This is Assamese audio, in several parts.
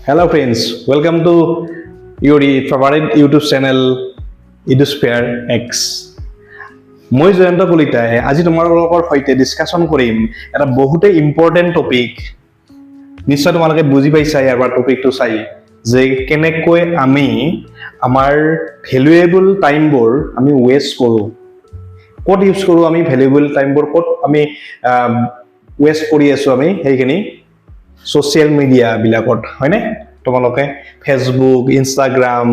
Hello friends, welcome to your favorite YouTube channel Edusphere X. মই জয়ন্ত কলিতাই আজি তোমালোকৰ সৈতে ডিসকাশন কৰিম এটা বহুতে ইম্পৰ্টেন্ট টপিক। নিশ্চয় তোমালোকে বুজি পাইছা ইয়াৰ টপিকটো চাই যে কেনেকৈ আমি আমাৰ ভ্যালুয়েবল টাইমবোৰ আমি ওয়েস্ট কৰো। ক'ত ইউজ কৰো আমি ভ্যালুয়েবল টাইমবোৰ ক'ত আমি ওয়েস্ট কৰি আছো আমি সেইখিনি সোশ্যাল মিডিয়া বিলাকত হয়নে তোমালোকে ফেসবুক ইনষ্টাগ্ৰাম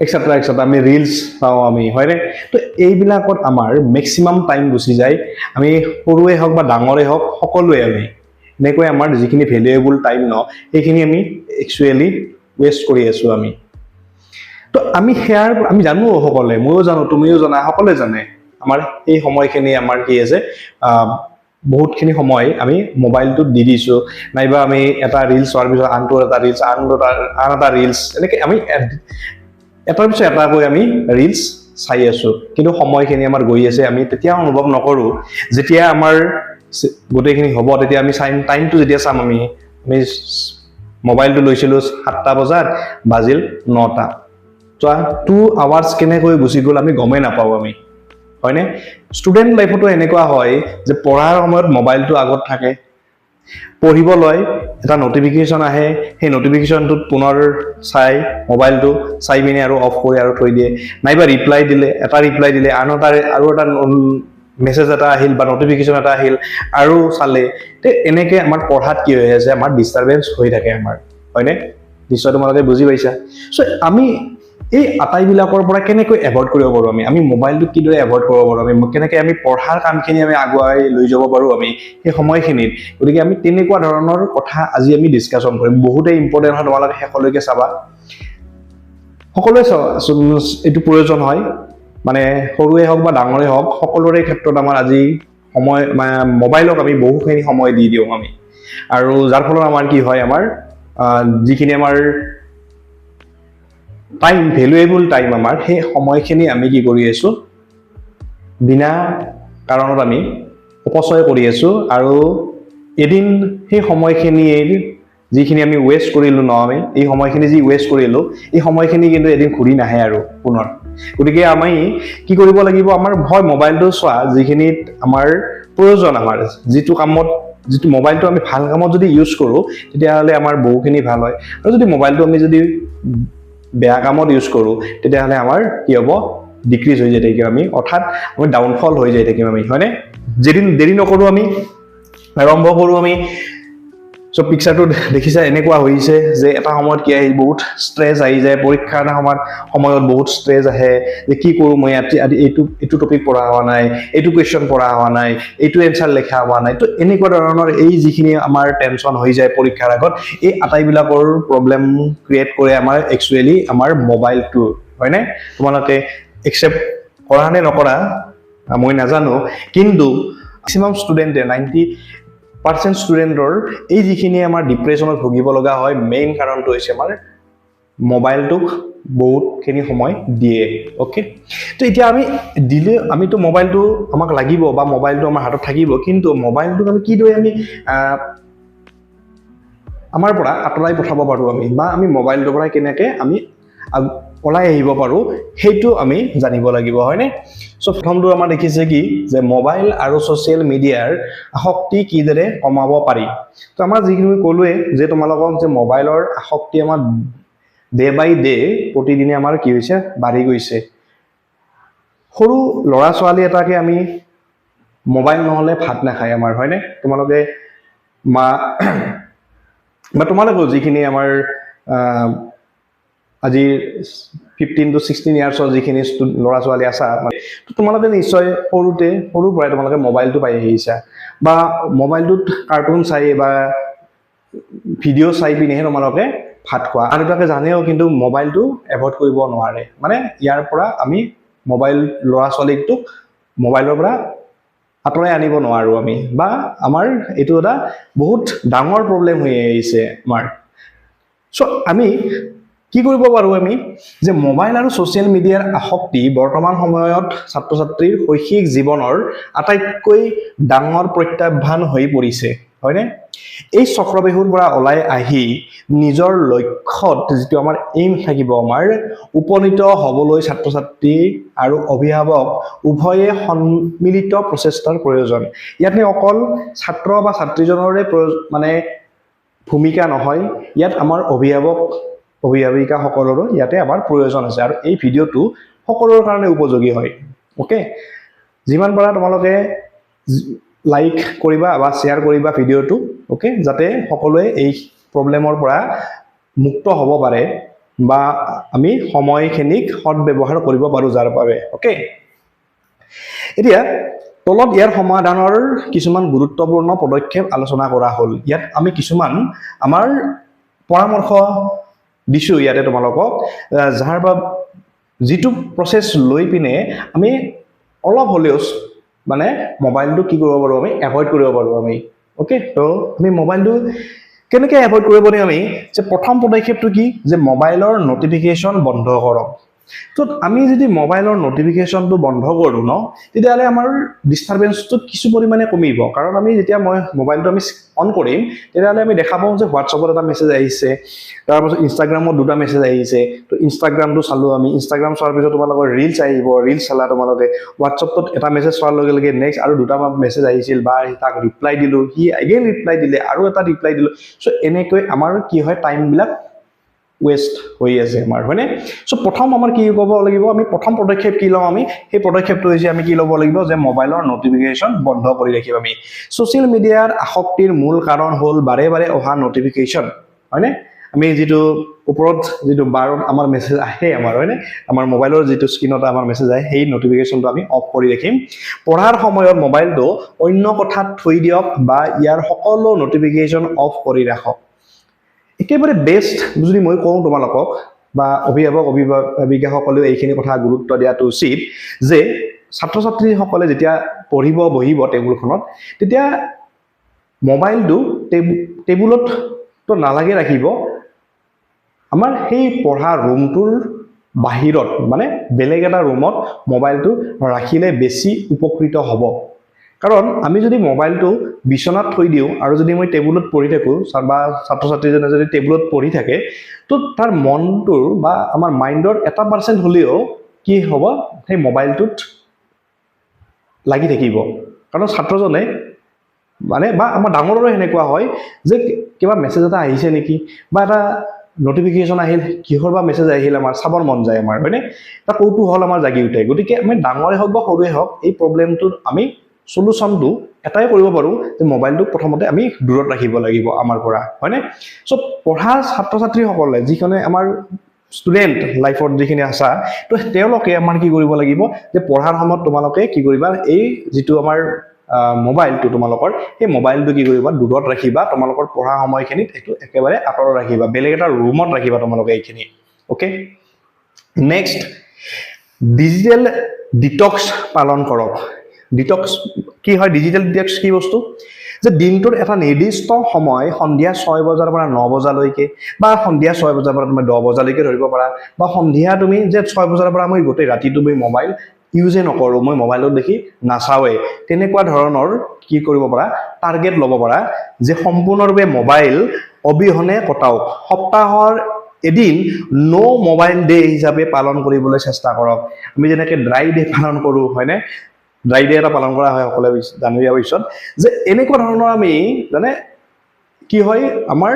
এক্সেট্ৰা এক্সেট্ৰা আমি ৰিলস চাও আমি হয়নে তো এইবিলাকত আমাৰ ম্যাক্সিমাম টাইম গুছি যায় আমি সৰুৱে হওক বা ডাঙৰে হওক সকলোৱে আমি নেকৈ আমাৰ যিখিনি ভ্যালুয়েবল টাইম ন এইখিনি আমি একচুয়ালি ওয়েস্ট কৰি আছো আমি তো আমি হেয়াৰ আমি জানো সকলে ময়ো জানো তুমিও জানা সকলে জানে আমাৰ এই সময়খিনি আমাৰ কি আছে বহুতখিনি সময় আমি মোবাইলটো দি দিছো নাইবা আমি এটা ৰিলস চোৱাৰ পিছত আনটো এটা ৰিলস আনটা ৰিলস এনেকৈ আমি এটাৰ পিছত এটা কৈ আমি ৰিলস চাই আছো কিন্তু সময়খিনি আমাৰ গৈ আছে আমি তেতিয়া অনুভৱ নকৰো যেতিয়া আমাৰ গোটেইখিনি হ'ব তেতিয়া আমি টাইমটো যেতিয়া চাম আমি মোবাইলটো লৈছিলো 7টা বজাত বাজিল 9টা তো 2 আৱাৰ্স কেনেকৈ গুছি গ'ল আমি গমে নাপাও আমি হয়নে স্টুডেন্ট লাইফতো এনেকুৱা হয় যে পঢ়াৰ সময়ত মোবাইলটো আগত থাকে পঢ়িবলৈ এটা নোটিফিকেশন আহে সেই নোটিফিকেশনটো পুনৰ চাই মোবাইলটো চাই পিনে আৰু অফ কৰি আৰু থৈ দিয়ে নাইবা ৰিপ্লাই দিলে আৰু এটা মেসেজ এটা আহিল বা নোটিফিকেশন এটা আহিল আৰু চালে তে এনেকৈ আমাৰ পঢ়াত কি হৈ আছে আমাৰ ডিস্টাৰবেন্স হৈ থাকে আমাৰ হয়নে নিশ্চয় তোমালোকে বুজি পাইছা সো আমি এই আটাইবিলাকৰ পৰা কেনেকৈ এভয়েড কৰিব পাৰো আমি মোবাইলটো কিদৰে এভয়েড কৰিব পাৰো আমি কেনেকৈ আমি পঢ়াৰ কামখিনি আমি আগুৱাই লৈ যাব পাৰো আমি এই সময়খিনিত গতিকে আমি তেনেকুৱা ধৰণৰ কথা আজি আমি ডিসকাশন কৰিম বহুতে ইম্পৰ্টেন্ট হয় তোমালোকে শেষলৈকে চাবা সকলোৱে এইটো প্ৰয়োজন হয় মানে সৰুৱে হওক বা ডাঙৰে হওক সকলোৰে ক্ষেত্ৰত আমাৰ আজি সময় মোবাইলক আমি বহুখিনি সময় দি দিওঁ আমি আৰু যাৰ ফলত আমাৰ কি হয় আমাৰ যিখিনি আমাৰ টাইম ভ্যালুয়েবল টাইম আমাৰ সেই সময়খিনি আমি কি কৰি আছো বিনা কাৰণত আমি অপচয় কৰি আছো আৰু এদিন সেই সময়খিনি যিখিনি আমি ওয়েস্ট কৰিলো ন আমি এই সময়খিনি যি ওয়েস্ট কৰিলো এই সময়খিনি কিন্তু এদিন ঘূৰি নাহে আৰু পুনৰ গতিকে আমি কি কৰিব লাগিব আমাৰ ভয় মোবাইলটো চোৱা যিখিনিত আমাৰ প্ৰয়োজন আমাৰ যিটো মোবাইলটো আমি ভাল কামত যদি ইউজ কৰো তেতিয়াহলে আমাৰ বহুখিনি ভাল হয় আৰু যদি মোবাইলটো আমি যদি বেয়া কামত ইউজ কৰো তেতিয়াহলে আমাৰ কি হ'ব ডিক্ৰিজ হৈ যায় থাকিম আমি অৰ্থাৎ আমি ডাউনফল হৈ যায় থাকিম আমি হয়নে যেদিন দেৰি নকৰো আমি আৰম্ভ কৰো আমি সো পিকচাৰটো দেখিছা এনেকুৱা হৈছে যে এটা সময়ত কি আহি বহুত ষ্ট্ৰেছ আহি যায় পৰীক্ষাৰ সময়ত বহুত ষ্ট্ৰেছ আহে যে কি কৰো মই এইটো টপিক পঢ়া হোৱা নাই এইটো কোৱেশ্চন পঢ়া হোৱা নাই এইটো এনসাৰ লেখা হোৱা নাই তো এনেকুৱা ধৰণৰ এই যিখিনি আমাৰ টেনচন হৈ যায় পৰীক্ষাৰ আগত এই আটাইবিলাকৰ প্ৰবলেম ক্ৰিয়েট কৰে আমাৰ একচুয়ালি আমাৰ মোবাইলটো হয়নে তোমালোকে একসেপ্ট কৰা নে নকৰা মই নাজানো কিন্তু ম্যাক্সিমাম ষ্টুডেন্টে 90% ষ্টুডেন্টৰ এই যিখিনি আমাৰ ডিপ্ৰেছনত ভুগিব লগা হয় মেইন কাৰণটো হৈছে আমাৰ মোবাইলটোক বহুতখিনি সময় দিয়ে ওকে তো এতিয়া আমি দিলে আমিতো মোবাইলটো আমাক লাগিব বা মোবাইলটো আমাৰ হাতত থাকিব কিন্তু মোবাইলটোক আমি কিদৰে আমি আমাৰ পৰা আঁতৰাই পঠাব পাৰো আমি বা আমি মোবাইলটোৰ পৰা কেনেকৈ আমি ওলাই আহিব পাৰো সেইটো আমি জানিব লাগিব হয়নে সো প্ৰথমটো আমাৰ দেখিছে কি যে মোবাইল আৰু সোশ্যাল মিডিয়াৰ আসক্তি কিদৰে কমাব পাৰি তো আমাৰ যিখিনি ক'লোৱে যে তোমালোকক যে মোবাইলৰ আসক্তি আমাৰ ডে বাই ডে প্ৰতিদিনে আমাৰ কি হৈছে বাঢ়ি গৈছে সৰু ল'ৰা ছোৱালী এটাকে আমি মোবাইল নহলে ভাত নাখায় আমাৰ হয়নে তোমালোকে বা তোমালোকে যিখিনি আমাৰ আজি 15 to 16 ইয়াৰ্ছৰ যিখিনি ল'ৰা ছোৱালী আছা তো তোমালোকে নিশ্চয় সৰু পৰাই তোমালোকে মোবাইলটো পাই আহিছা বা মোবাইলটোত কাৰ্টুন চাই বা ভিডিঅ' চাই পিনেহে তোমালোকে ভাত খোৱা আৰু তাকে জানেও কিন্তু মোবাইলটো এভয়েড কৰিব নোৱাৰে মানে ইয়াৰ পৰা আমি মোবাইল ল'ৰা ছোৱালীটোক মোবাইলৰ পৰা আঁতৰাই আনিব নোৱাৰো আমি বা আমাৰ এইটো এটা বহুত ডাঙৰ প্ৰবলেম হৈ আহিছে আমাৰ সো আমি কি কৰিব পাৰো আমি যে মোবাইল আৰু সোশ্যাল মিডিয়াৰ আসক্তি বৰ্তমান সময়ত ছাত্ৰ ছাত্ৰীৰ শৈক্ষিক জীৱনৰ আটাইতকৈ ডাঙৰ প্ৰত্যাহ্বান হৈ পৰিছে হয়নে এই চক্ৰবেহুৰ পৰা ওলাই আহি নিজৰ লক্ষ্যত যেটো আমাৰ এইম থাকিব আমাৰ উপনীত হ'বলৈ ছাত্ৰ ছাত্ৰী আৰু অভিভাৱক উভয়ে সন্মিলিত প্ৰচেষ্টাৰ প্ৰয়োজন ইয়াতে অকল ছাত্ৰ বা ছাত্ৰীজনৰে মানে ভূমিকা নহয় ইয়াত আমাৰ অভিভাৱিকা সকলৰো ইয়াতে আমাৰ প্ৰয়োজন আছে আৰু এই ভিডিওটো সকলোৰ কাৰণে উপযোগী হয় ওকে যিমান পাৰা তোমালোকে লাইক কৰিবা বা শেয়াৰ কৰিবা ভিডিওটো ওকে যাতে সকলোৱে এই প্ৰবলেমৰ পৰা মুক্ত হ'ব পাৰে বা আমি সময়খিনিক সৎ ব্যৱহাৰ কৰিব পাৰো যাৰ বাবে ওকে এতিয়া তলত ইয়াৰ সমাধানৰ কিছুমান গুৰুত্বপূৰ্ণ পদক্ষেপ আলোচনা কৰা হ'ল ইয়াত আমি কিছুমান আমাৰ পৰামৰ্শ দিছো ইয়াতে তোমালোকক যাৰ বা যেটো প্ৰসেস লৈ পিনে আমি অলপ হলেও মানে মোবাইলটো কি কৰিব পাৰো আমি এভয়েড কৰিব পাৰো আমি ওকে তো আমি মোবাইলটো কেনেকৈ এভয়েড কৰিব পাৰি আমি যে প্ৰথম পদক্ষেপটো কি যে মোবাইলৰ নটিফিকেশন বন্ধ কৰক তো আমি যদি মোবাইলৰ নটিফিকেশনটো বন্ধ কৰো ন তেতিয়ালে আমাৰ ডিস্টাৰবেন্সটো কিছু পৰিমাণে কমিব কাৰণ আমি যেতিয়া মই মোবাইলটো আমি অন কৰিম তেতিয়ালে আমি দেখা পাওঁ যে হোৱাটছএপত এটা মেছেজ আহিছে তাৰ পাছত ইনষ্টাগ্ৰামত দুটা মেছেজ আহিছে তো ইনষ্টাগ্ৰামটো চালো আমি ইনষ্টাগ্ৰাম চোৱাৰ পিছত তোমালোকৰ ৰিলছ আহিব ৰিলছ চালা তোমালোকে হোৱাটছএপত এটা মেছেজ চোৱাৰ লগে লগে নেক্সট আৰু দুটা মেছেজ আহিছিল বা তাক ৰিপ্লাই দিলো হি এগেইন ৰিপ্লাই দিলে আৰু এটা ৰিপ্লাই দিলো সো এনেকৈ আমাৰ কি হয় টাইম বিলাক ওয়েস্ট হৈ আছে আমাৰ হয়নে সো প্ৰথম আমাৰ কি কৰিব লাগিব আমি প্ৰথম পদক্ষেপ কি লওঁ আমি সেই পদক্ষেপটো হৈছে আমি কি ল'ব লাগিব যে মোবাইলৰ নটিফিকেশন বন্ধ কৰি ৰাখিব আমি সোশ্যাল মিডিয়াৰ আসক্তিৰ মূল কাৰণ হ'ল বাৰে বাৰে অহা নটিফিকেশন হয়নে আমি যেটো ওপৰত যেটো বাৰত আমাৰ মেছেজ আহে আমাৰ হয়নে আমাৰ মোবাইলৰ যেটো স্ক্ৰিনত আমাৰ মেছেজ আহে সেই নটিফিকেশনটো আমি অফ কৰি ৰাখিম পঢ়াৰ সময়ত মোবাইলটো অন্য কথাত থৈ দিয়ক বা ইয়াৰ সকলো নটিফিকেশন অফ কৰি ৰাখক একেবাৰে বেস্ট যদি মই কওঁ তোমালোকক বা অভিভাৱকসকলেও এইখিনি কথা গুৰুত্ব দিয়াটো উচিত যে ছাত্ৰ ছাত্ৰীসকলে যেতিয়া পঢ়িব বহিব টেবুলখনত তেতিয়া মোবাইলটো টেবুলত তো নালাগে ৰাখিব আমাৰ সেই পঢ়া ৰুমটোৰ বাহিৰত মানে বেলেগ এটা ৰুমত মোবাইলটো ৰাখিলে বেছি উপকৃত হ'ব কাৰণ আমি যদি মোবাইলটো বিছনাত থৈ দিও আৰু যদি মই টেবুলত পঢ়ি থাকো বা ছাত্ৰ ছাত্ৰীজনে যদি টেবুলত পঢ়ি থাকে তো তাৰ মনটোৰ বা আমাৰ মাইন্ডৰ 1% হলেও কি হ'ব সেই মোবাইলটোত লাগি থাকিব কাৰণ ছাত্ৰজনে মানে বা আমাৰ ডাঙৰৰো এনেকুৱা হয় যে কিবা মেছেজ এটা আহিছে নেকি বা এটা নটিফিকেশন আহিল কিহৰ বা মেছেজ আহিল আমাৰ চাবৰ মন যায় আমাৰ হয়নে তা কৌতুহল আমাৰ জাগি উঠে গতিকে আমি ডাঙৰে হওক বা সৰুৱে হওক এই প্ৰবলেমটো আমি সলিউশনটো এটাই কৰিব পাৰো যে মোবাইলটো প্ৰথমতে আমি দূৰত ৰাখিব লাগিব আমাৰ পৰা হয়নে সো পঢ়া ছাত্ৰ ছাত্ৰীসকলে যিখনে আমাৰ ষ্টুডেন্ট লাইফত যিখিনি আছা তো তেওঁলোকে আমাৰ কি কৰিব লাগিব যে পঢ়াৰ সময়ত তোমালোকে কি কৰিবা এই যেটো আমাৰ মোবাইলটো তোমালোকৰ এই মোবাইলটো কি কৰিবা দূৰত ৰাখিবা তোমালোকৰ পঢ়া সময়খিনিত এটো একেবাৰে আঁতৰত ৰাখিবা বেলেগ এটা ৰুমত ৰাখিবা তোমালোকে এইখিনি ওকে নেক্সট ডিজিটেল ডিটক্স পালন কৰক ডিটক্স কি হয় ডিজিটেল ডিটক্স কি বস্তু যে দিনটোৰ এটা নিৰ্দিষ্ট সময় সন্ধিয়া 6 বজাৰ পৰা 9 বজালৈকে বা সন্ধিয়া 6 বজাৰ পৰা তুমি 10 বজালৈকে ধৰিব পাৰা বা সন্ধিয়া তুমি যে 6 বজাৰ পৰা মই গোটেই ৰাতি তুমি মোবাইল ইউজে নকৰো মই মোবাইলত দেখি নাচাওৱে তেনেকুৱা ধৰণৰ কি কৰিব পাৰা টাৰ্গেট ল'ব পাৰা যে সম্পূৰ্ণৰূপে মোবাইল অবিহনে কটাওক সপ্তাহৰ এদিন নো মোবাইল ডে হিচাপে পালন কৰিবলৈ চেষ্টা কৰক আমি যেনেকৈ ড্ৰাই ডে পালন কৰো হয়নে ড্ৰাই ডে এটা পালন কৰা হয় সকলে জানুৱাৰী পিছত যে এনেকুৱা ধৰণৰ আমি মানে কি হয় আমাৰ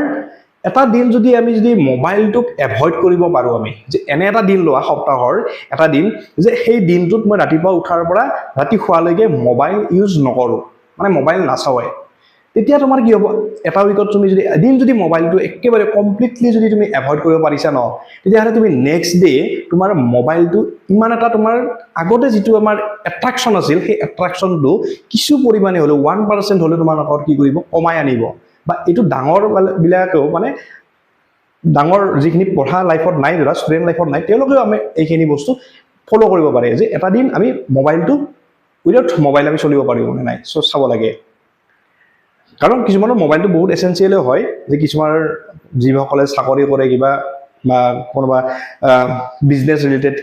এটা দিন যদি আমি যদি মোবাইলটোক এভয়েড কৰিব পাৰো আমি যে এনে এটা দিন লোৱা সপ্তাহৰ এটা দিন যে সেই দিনটোত মই ৰাতিপুৱা উঠাৰ পৰা ৰাতি শুৱালৈকে মোবাইল ইউজ নকৰো মানে মোবাইল নাচাওৱে তেতিয়া তোমাৰ কি হ'ব এটা উইকত তুমি যদি এদিন যদি মোবাইলটো একেবাৰে কমপ্লিটলি যদি তুমি এভয়েড কৰিব পাৰিছা ন তেতিয়াহলে তুমি নেক্সট ডে তোমাৰ মোবাইলটো ইমান এটা তোমাৰ আগতে যেটো আমাৰ এট্ৰাকচন আছিল সেই এট্ৰাকচনটো কিছু পৰিমাণে হলো 1% হলে তোমাৰ লগত কি কৰিব কমাই আনিব বা এটো ডাঙৰ বিলাকেও মানে ডাঙৰ যিখিনি পঢ়া লাইফত নাই ধৰা ষ্টুডেন্ট লাইফত নাই তেওঁলোকেও আমি এইখিনি বস্তু ফলো কৰিব পাৰে যে এটা দিন আমি মোবাইলটো উইদাউট মোবাইল আমি চলিব পাৰিব নে নাই সো চাব লাগে কাৰণ কিছুমানৰ মোবাইলটো বহুত এসেনশিয়াল হয় যে কিছুমানৰ যিসকলে চাকৰি কৰে কিবা বা কোনোবা বিজনেস ৰিলেটেড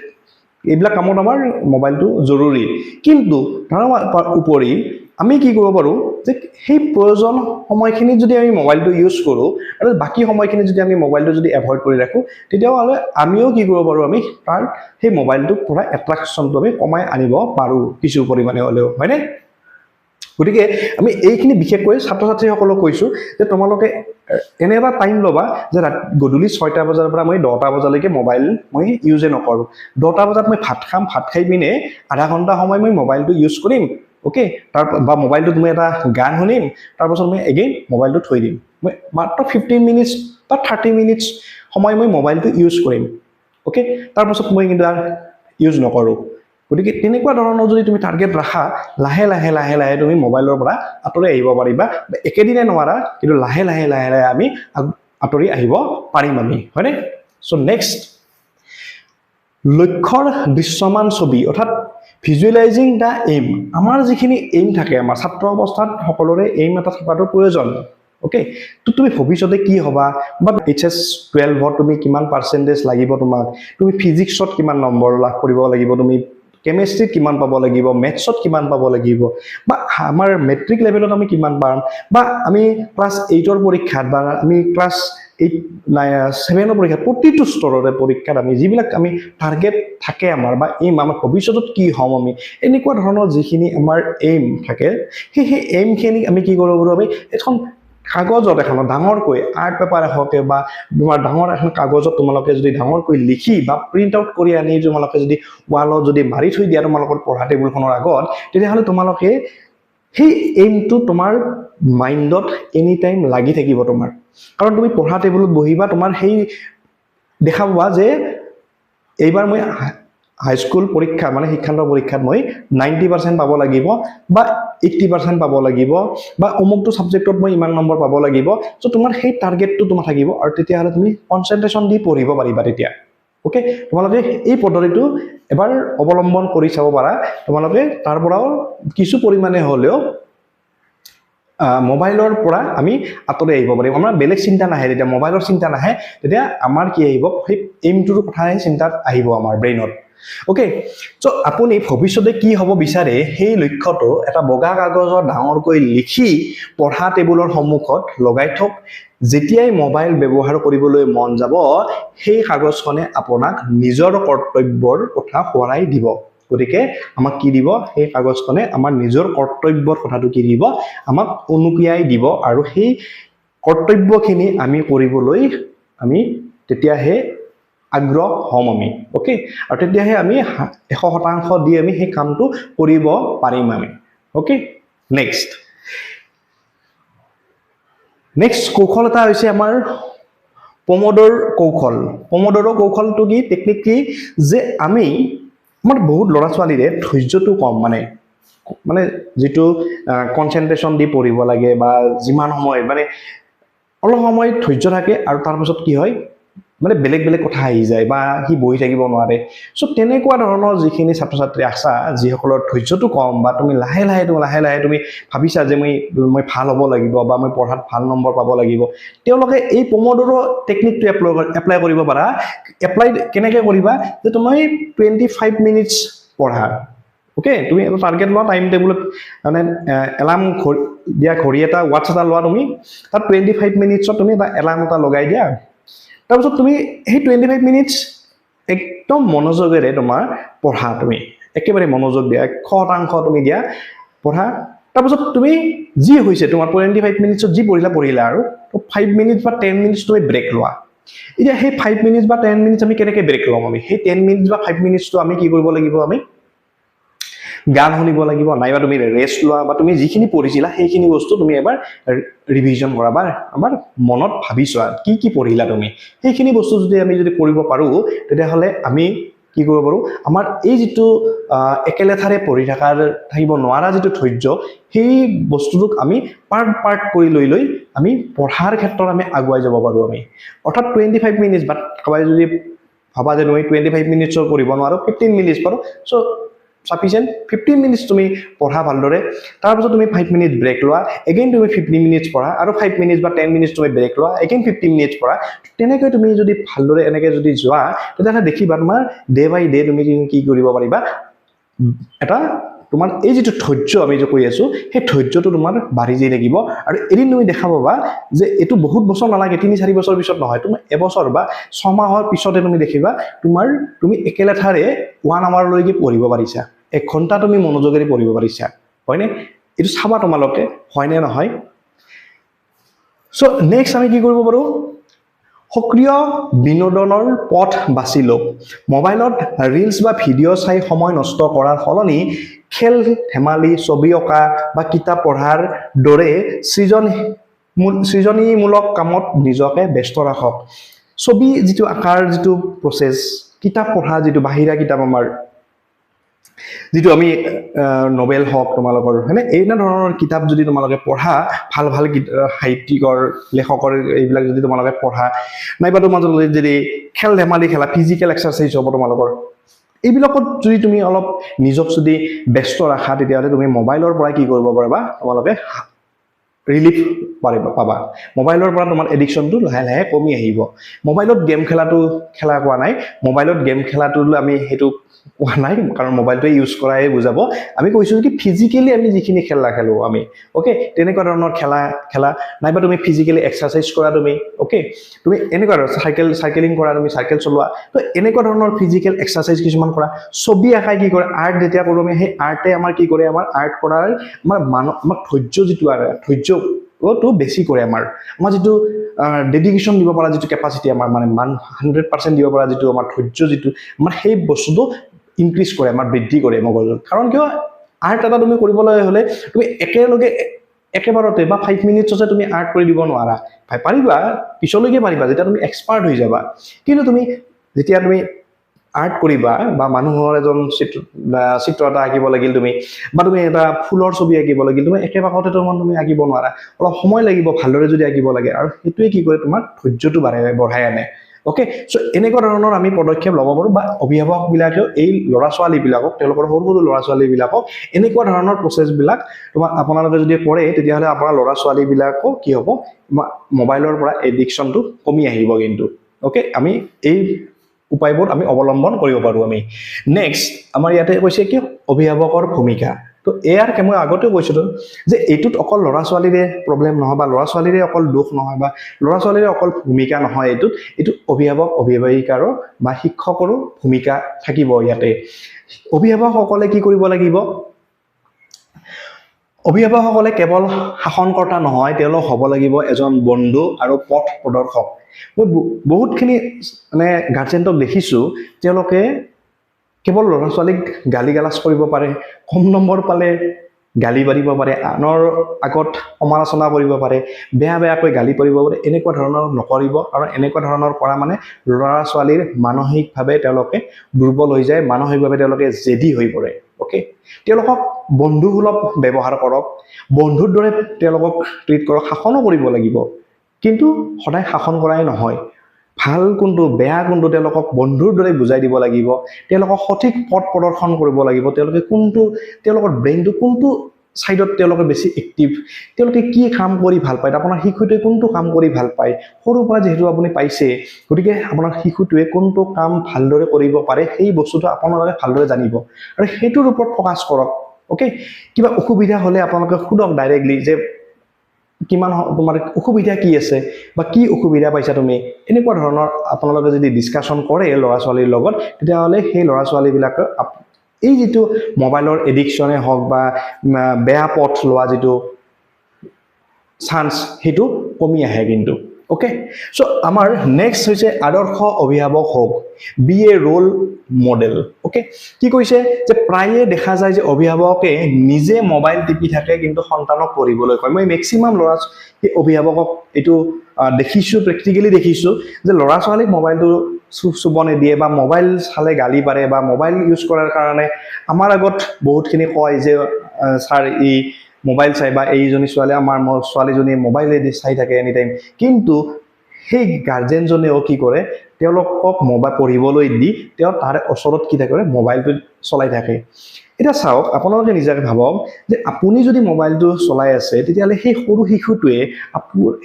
এইবিলাক কামত আমাৰ মোবাইলটো জৰুৰী কিন্তু তাৰ উপৰি আমি কি কৰিব পাৰোঁ যে সেই প্ৰয়োজন সময়খিনি যদি আমি মোবাইলটো ইউজ কৰোঁ আৰু বাকী সময়খিনি যদি আমি মোবাইলটো যদি এভইড কৰি ৰাখোঁ তেতিয়াহ'লে আমিও কি কৰিব পাৰোঁ আমি তাৰ সেই মোবাইলটোৰ পৰা এট্ৰাকশ্যনটো আমি কমাই আনিব পাৰোঁ কিছু পৰিমাণে হ'লেও হয়নে গতিকে আমি এইখিনি বিশেষকৈ ছাত্ৰ ছাত্ৰীসকলক কৈছোঁ যে তোমালোকে এনে এটা টাইম ল'বা যে গধূলি 6টা বজাৰ পৰা মই 10টা বজালৈকে মোবাইল মই ইউজে নকৰোঁ 10টা বজাত মই ভাত খাম ভাত খাই পিনে আধা ঘণ্টা সময় মই মোবাইলটো ইউজ কৰিম ওকে তাৰ বা মোবাইলটোত মই এটা গান শুনিম তাৰপাছত মই এগেইন মোবাইলটো থৈ দিম মই মাত্ৰ 15 মিনিটছ বা 30 মিনিটছ সময় মই মোবাইলটো ইউজ কৰিম ওকে তাৰপাছত মই কিন্তু আৰু ইউজ নকৰোঁ গতিকে তেনেকুৱা ধৰণৰ যদি তুমি টাৰ্গেট ৰাখা লাহে লাহে লাহে লাহে তুমি মোবাইলৰ পৰা আঁতৰি আহিব পাৰিবা একেদিনে নোৱাৰা কিন্তু লাহে লাহে লাহে লাহে আমি আঁতৰি আহিব পাৰিম আমি হয়নে সো নেক্সট লক্ষ্যৰ দৃশ্যমান ছবি অৰ্থাৎ ভিজুৱেলাইজিং দা এইম আমাৰ যিখিনি এইম থাকে আমাৰ ছাত্ৰ অৱস্থাত সকলোৰে এইম এটা থকাটো প্ৰয়োজন ওকে তো তুমি ভৱিষ্যতে কি হবা বা HS 12ত তুমি কিমান পাৰ্চেন্টেজ লাগিব তোমাক তুমি ফিজিক্সত কিমান নম্বৰ লাভ কৰিব লাগিব তুমি কেমিষ্ট্ৰিত কিমান পাব লাগিব মেথছত কিমান পাব লাগিব বা আমাৰ মেট্ৰিক লেভেলত আমি কিমান পাম বা আমি ক্লাছ 8ৰ পৰীক্ষাত বা আমি ক্লাছ 7ৰ পৰীক্ষাত প্ৰতিটো স্তৰৰে পৰীক্ষাত আমি যিবিলাক আমি টাৰ্গেট থাকে আমাৰ বা এইম আমাৰ ভৱিষ্যতত কি হ'ম আমি এনেকুৱা ধৰণৰ যিখিনি আমাৰ এইম থাকে সেই এইমখিনি আমি কি কৰিব পাৰোঁ আমি এখন কাগজত এখন ডাঙৰকৈ আৰ্ট পেপাৰ এখনকে বা তোমাৰ ডাঙৰ এখন কাগজত তোমালোকে যদি ডাঙৰকৈ লিখি বা প্ৰিণ্ট আউট কৰি আনি তোমালোকে যদি ৱালত যদি মাৰি থৈ দিয়া তোমালোকৰ পঢ়া টেবুলখনৰ আগত তেতিয়াহ'লে তোমালোকে সেই এইমটো তোমাৰ মাইণ্ডত এনি টাইম লাগি থাকিব তোমাৰ কাৰণ তুমি পঢ়া টেবুলত বহিবা তোমাৰ সেই দেখা পাবা যে এইবাৰ মই হাইস্কুল পৰীক্ষা মানে শিক্ষান্ত পৰীক্ষাত মই 90% পাব লাগিব বা 80% পাব লাগিব বা অমুকটো সাবজেক্টত মই ইমান নম্বৰ পাব লাগিব সো তোমাৰ সেই টাৰ্গেটটো তোমাৰ থাকিব আৰু তেতিয়াহ'লে তুমি কনসেন্ট্ৰেচন দি পঢ়িব পাৰিবা তেতিয়া ওকে তোমালোকে এই পদ্ধতিটো এবাৰ অৱলম্বন কৰি চাব পাৰা তোমালোকে তাৰ পৰাও কিছু পৰিমাণে হ'লেও মোবাইলৰ পৰা আমি আঁতৰি আহিব পাৰিম আমাৰ বেলেগ চিন্তা নাহে তেতিয়া মোবাইলৰ চিন্তা নাহে তেতিয়া আমাৰ কি আহিব সেই এইমটোৰ কথাই চিন্তাত আহিব আমাৰ ব্ৰেইনত ওকে সো আপুনি ভৱিষ্যতে কি হ'ব বিচাৰে সেই লক্ষ্যটো এটা বগা কাগজত ডাঙৰকৈ লিখি পঢ়া টেবুলৰ সন্মুখত লগাই থক যেতিয়াই মোবাইল ব্যৱহাৰ কৰিবলৈ মন যাব সেই কাগজখনে আপোনাক নিজৰ কৰ্তব্যৰ কথা সোঁৱৰাই দিব গতিকে আমাক কি দিব সেই কাগজখনে আমাৰ নিজৰ কৰ্তব্যৰ কথাটো কি দিব আমাক অনুপ্ৰিয়াই দিব আৰু সেই কৰ্তব্যখিনি আমি কৰিবলৈ আমি তেতিয়াহে আগ্ৰহ হ'ম আমি ওকে আৰু তেতিয়াহে আমি 100% দি আমি সেই কামটো কৰিব পাৰিম আমি ওকে নেক্সট কৌশল এটা হৈছে আমাৰ পমোডোৰ কৌশলটো কি টেকনিক কি যে আমি আমাৰ বহুত ল'ৰা ছোৱালীৰে ধৈৰ্যটো কম মানে যেটো কনসেন্ট্ৰেচন দি পঢ়িব লাগে বা যিমান সময় মানে অলপ সময় ধৈৰ্য থাকে আৰু তাৰ পাছত কি হয় মানে বেলেগ বেলেগ কথা আহি যায় বা কি বহি থাকিব নোৱাৰে সো তেনেকুৱা ধৰণৰ যিখিনি ছাত্ৰ ছাত্ৰী আছা যিসকলৰ ধৈৰ্যটো কম বা তুমি লাহে লাহে তুমি ভাবিছা যে মই ভাল হ'ব লাগিব বা মই পঢ়াত ভাল নম্বৰ পাব লাগিব তেওঁলোকে এই পমোডোৰো টেকনিকটো এপ্লাই কৰিব পাৰা এপ্লাই কেনেকৈ কৰিবা যে তুমি 25 মিনিটছ পঢ়া ওকে তুমি এটা টাৰ্গেট লোৱা টাইম টেবুলত মানে এলাৰ্ম দিয়া ঘড়ী এটা ওয়াটছ এটা লোৱা তুমি তাত 25 মিনিটছত তুমি এটা এলাৰ্ম এটা লগাই দিয়া তাৰপিছত তুমি সেই 25 মিনিটছ একদম মনোযোগেৰে তোমাৰ পঢ়া তুমি একেবাৰে মনোযোগ দিয়া 100% তুমি দিয়া পঢ়া তাৰপিছত তুমি যি হৈছে তোমাৰ 25 মিনিটছত যি পঢ়িলা আৰু 5 মিনিট বা 10 মিনিটছ তুমি ব্ৰেক লোৱা এতিয়া সেই 5 মিনিটছ বা 10 মিনিটছ আমি কেনেকৈ ব্ৰেক ল'ম আমি সেই 10 মিনিটছ বা 5 মিনিটছটো আমি কি কৰিব লাগিব আমি গান শুনিব লাগিব নাইবা তুমি ৰেষ্ট লোৱা বা তুমি যিখিনি পঢ়িছিলা সেইখিনি বস্তু তুমি এবাৰ ৰিভিজন কৰা বা আমাৰ মনত ভাবি চোৱা কি পঢ়িলা তুমি সেইখিনি বস্তু যদি আমি কৰিব পাৰো তেতিয়াহ'লে আমি কি কৰিব পাৰো আমাৰ এই যেটো একেলেথাৰে পঢ়ি থাকিব নোৱাৰা যেটো ধৈৰ্য সেই বস্তুটোক আমি পাৰ্ট কৰি লৈ আমি পঢ়াৰ ক্ষেত্ৰত আমি আগুৱাই যাব পাৰো আমি অৰ্থাৎ 25 মিনিটছ বা কবাই যদি ভাবা যে মই 25 মিনিটছৰ পঢ়িব নোৱাৰো 15 মিনিটছ পাৰো সো sufficient 15 minutes তুমি পঢ়া ভালদৰে তাৰপিছত তুমি 5 মিনিট ব্ৰেক লোৱা এগেইন তুমি 15 মিনিটছ পঢ়া আৰু 5 মিনিটছ বা 10 মিনিটছ তুমি ব্ৰেক লোৱা এগেইন 15 মিনিটছ পঢ়া তেনেকৈ তুমি যদি ভালদৰে এনেকৈ যদি যোৱা তেতিয়াহ'লে দেখিবা তোমাৰ ডে বাই ডে তুমি কি কৰিব পাৰিবা এটা তোমাৰ এই যিটো ধৈৰ্য আমি যে কৈ আছো সেই ধৈৰ্যটো তোমাৰ বাঢ়ি যাই থাকিব আৰু এদিন তুমি দেখা পাবা যে এইটো বহুত বছৰ নালাগে 3-4 বছৰ পিছত নহয় তোমাৰ এবছৰ বা 6 মাহৰ পিছতে তুমি দেখিবা তুমি একেলেঠাৰে 1 আৱাৰলৈকে পঢ়িব পাৰিছা 1 ঘণ্টা তুমি মনোযোগেৰে পঢ়িব পাৰিছা হয়নে এইটো চাবা তোমালোকে হয় নে নহয় সো নেক্সট আমি কি কৰিব পাৰো সক্ৰিয় বিনোদনৰ পথ বাছি লওক মোবাইলত ৰিলস বা ভিডিঅ চাই সময় নষ্ট কৰাৰ ফলনি খেল ধেমালি ছবি অঁকা বা কিতাপ পঢ়াৰ দৰে সৃজনীমূলক কামত নিজকে ব্যস্ত ৰাখক ছবি যিটো আকাৰ যিটো প্ৰসেস কিতাপ পঢ়া যিটো বাহিৰা কিতাপ আমাৰ যিটো আমি নভেল হক তোমালোকৰ হয়নে এইনা ধৰণৰ কিতাপ যদি তোমালোকে পঢ়া ভাল ভাল সাহিত্যিকৰ লেখকৰ এইবিলাক যদি তোমালোকে পঢ়া নাইবা তোমাৰ যদি খেল ধেমালি খেলা ফিজিক্যাল এক্সাৰসাইজ হ'ব তোমালোকৰ এইবিলাকত যদি তুমি অলপ নিজক যদি ব্যস্ত ৰাখা তেতিয়াহলে তুমি মোবাইলৰ পৰা কি কৰিব পাৰিবা তোমালোকে ৰিলিফ পাবা মোবাইলৰ পৰা তোমাৰ এডিকশনটো লাহে লাহে কমি আহিব মোবাইলত গেম খেলা কোৱা নাই মোবাইলত গেম খেলাটো আমি হেতু কোৱা নাই কাৰণ মোবাইলটো ইউজ কৰাই বুজাব আমি কৈছো কি ফিজিক্যালি আমি যিখিনি খেলা খেলো আমি ওকে তেনেকুৱা ধৰণৰ খেলা নাইবা তুমি ফিজিক্যালি এক্সাৰসাইজ কৰা তুমি ওকে তুমি এনেকুৱা সাইকেলিং কৰা তুমি সাইকেল চলোৱা তো এনেকুৱা ধৰণৰ ফিজিক্যাল এক্সাৰসাইজ কিছুমান কৰা ছবি আঁকাই কি কৰে আৰ্ট যেতিয়া কৰো আমি সেই আৰ্টে আমাৰ কি কৰে আমাৰ আৰ্ট কৰাৰ আমাৰ ধৈৰ্য যিটো ধৈৰ্যটো বেছি কৰে আমাৰ যিটো ডেডিকেশন দিব পৰা যিটো ক্যাপাসিটি আমাৰ মানে 100% দিব পৰা যিটো আমাৰ ধৈৰ্য যিটো আমাৰ সেই বস্তুটো ইনক্ৰিজ কৰে আমাৰ বৃদ্ধি কৰে মগজুত কাৰণ কিয় আৰ্ট এটা তুমি কৰিবলৈ হলে তুমি একেবাৰতে বা 5 মিনিটছতে তুমি আৰ্ট কৰি দিব নোৱাৰা পাৰিবা পিছলৈকে পাৰিবা যেতিয়া তুমি এক্সপাৰ্ট হৈ যাবা কিন্তু তুমি যেতিয়া তুমি আৰ্ট কৰিবা বা মানুহৰ এজন চিত্ৰ এটা আঁকিব লাগিল তুমি বা তুমি এটা ফুলৰ ছবি আঁকিব লাগিল তুমি একেবাৰতে তুমি আঁকিব নোৱাৰা অলপ সময় লাগিব ভালদৰে যদি আঁকিব লাগে আৰু সেইটোৱে কি কৰে তোমাৰ ধৈৰ্যটো বঢ়াই আনে ওকে সো এনেকুৱা ধৰণৰ আমি পদক্ষেপ ল'ব পাৰো বা অভিভাৱক বিলাকেও এই ল'ৰা ছোৱালী বিলাকক তেওঁলোকৰ সৰু ল'ৰা ছোৱালী বিলাকক এনেকুৱা ধৰণৰ প্ৰসেস বিলাক আপোনালোকে যদি কৰে তেতিয়াহলে আপোনাৰ ল'ৰা ছোৱালী বিলাকো কি হ'ব মোবাইলৰ পৰা এডিকশনটো কমি আহিব কিন্তু ওকে আমি এই উপায়বোৰ আমি অৱলম্বন কৰিব পাৰো আমি নেক্সট আমাৰ ইয়াতে কৈছে কি অভিভাৱকৰ ভূমিকা তো এয়াৰ কে মই আগতে কৈছিলো যে এইটোত অকল ল'ৰা ছোৱালীৰে প্ৰবলেম নহয় বা ল'ৰা ছোৱালীৰে অকল দুখ নহয় বা ল'ৰা ছোৱালীৰে অকল ভূমিকা নহয় এইটো অভিভাৱক অভিভাৱিকাৰো বা শিক্ষকৰো ভূমিকা থাকিব ইয়াতে অভিভাৱকসকলে কি কৰিব লাগিব অভিভাৱকসকলে কেৱল শাসনকৰ্তা নহয় তেওঁলোক হ'ব লাগিব এজন বন্ধু আৰু পথ প্ৰদৰ্শক মই বহুতখিনি মানে গাৰ্জেনক দেখিছো তেওঁলোকে কেৱল ল'ৰা ছোৱালীক গালি গালাজ কৰিব পাৰে কম নম্বৰ পালে গালি পাৰিব পাৰে আনৰ আগত সমালোচনা কৰিব পাৰে বেয়াকৈ গালি পাৰিব পাৰে এনেকুৱা ধৰণৰ নকৰিব আৰু এনেকুৱা ধৰণৰ কৰা মানে ল'ৰা ছোৱালীৰ মানসিকভাৱে তেওঁলোকে দুৰ্বল হৈ যায় মানসিকভাৱে তেওঁলোকে জেদি হৈ পৰে ওকে তেওঁলোকক বন্ধুসুলভ ব্যৱহাৰ কৰক বন্ধুৰ দৰে তেওঁলোকক ট্ৰিট কৰক শাসনো কৰিব লাগিব কিন্তু সদায় শাসন কৰাই নহয় ভাল কোনটো বেয়া কোনটো তেওঁলোকক বন্ধুৰ দৰে বুজাই দিব লাগিব তেওঁলোকক সঠিক পথ প্ৰদৰ্শন কৰিব লাগিব তেওঁলোকৰ ব্ৰেইনটো কোনটো সাইডত তেওঁলোকে বেছি এক্টিভ তেওঁলোকে কি কাম কৰি ভাল পায় আপোনাৰ শিশুটোৱে কোনটো কাম কৰি ভাল পায় সৰুৰ পৰা যেহেতু আপুনি পাইছে গতিকে আপোনাৰ শিশুটোৱে কোনটো কাম ভালদৰে কৰিব পাৰে সেই বস্তুটো আপোনালোকে ভালদৰে জানিব আৰু সেইটোৰ ওপৰত ফোকাস কৰক ওকে কিবা অসুবিধা হলে আপোনালোকে খুদক ডাইৰেক্টলি যে কিমান তোমাৰ অসুবিধা কি আছে বা কি অসুবিধা পাইছা তুমি এনেকুৱা ধৰণৰ আপোনালোকে যদি ডিসকাশন কৰে ল'ৰা ছোৱালীৰ লগত তেতিয়াহলে সেই ল'ৰা ছোৱালী বিলাকে এই যেটো মোবাইলৰ এডিকশনে হওক বা বেয়া পথ লোৱা যেটো চান্স হেতু কমি আহে কিন্তু ওকে সো আমাৰ নেক্সট হৈছে আদৰ্শ অভিভাৱক হোক B A role model okay কি কৈছে যে প্ৰায়ে দেখা যায় যে অভিভাৱকে নিজে মোবাইল টিপি থাকে কিন্তু সন্তানক পঢ়িবলৈ কয় মই ম্যাক্সিমাম ল'ৰা অভিভাৱকক এটো দেখিছো প্ৰ্যাকটিক্যালি দেখিছো যে ল'ৰা ছোৱালীক মোবাইলটো চুবনে দিয়ে বা মোবাইল চালে গালি পাৰে বা মোবাইল ইউজ কৰাৰ কাৰণে আমাৰ আগত বহুতখিনি কয় যে স্যাৰ ই মোবাইল চাই বা এইজনী ছোৱালী আমাৰ ছোৱালীজনী মোবাইলে দি চাই থাকে এনি টাইম কিন্তু সেই গাৰ্জেনজনেও কি কৰে তেওঁলোকক মোবাইল পঢ়িবলৈ দি তেওঁ তাৰ ওচৰত কি কৰে মোবাইলটো চলাই থাকে এটা চাওক আপোনালোকে নিজকে ভাবক যে আপুনি যদি মোবাইলটো চলাই আছে তেতিয়ালে সেই সৰু শিশুটোৱে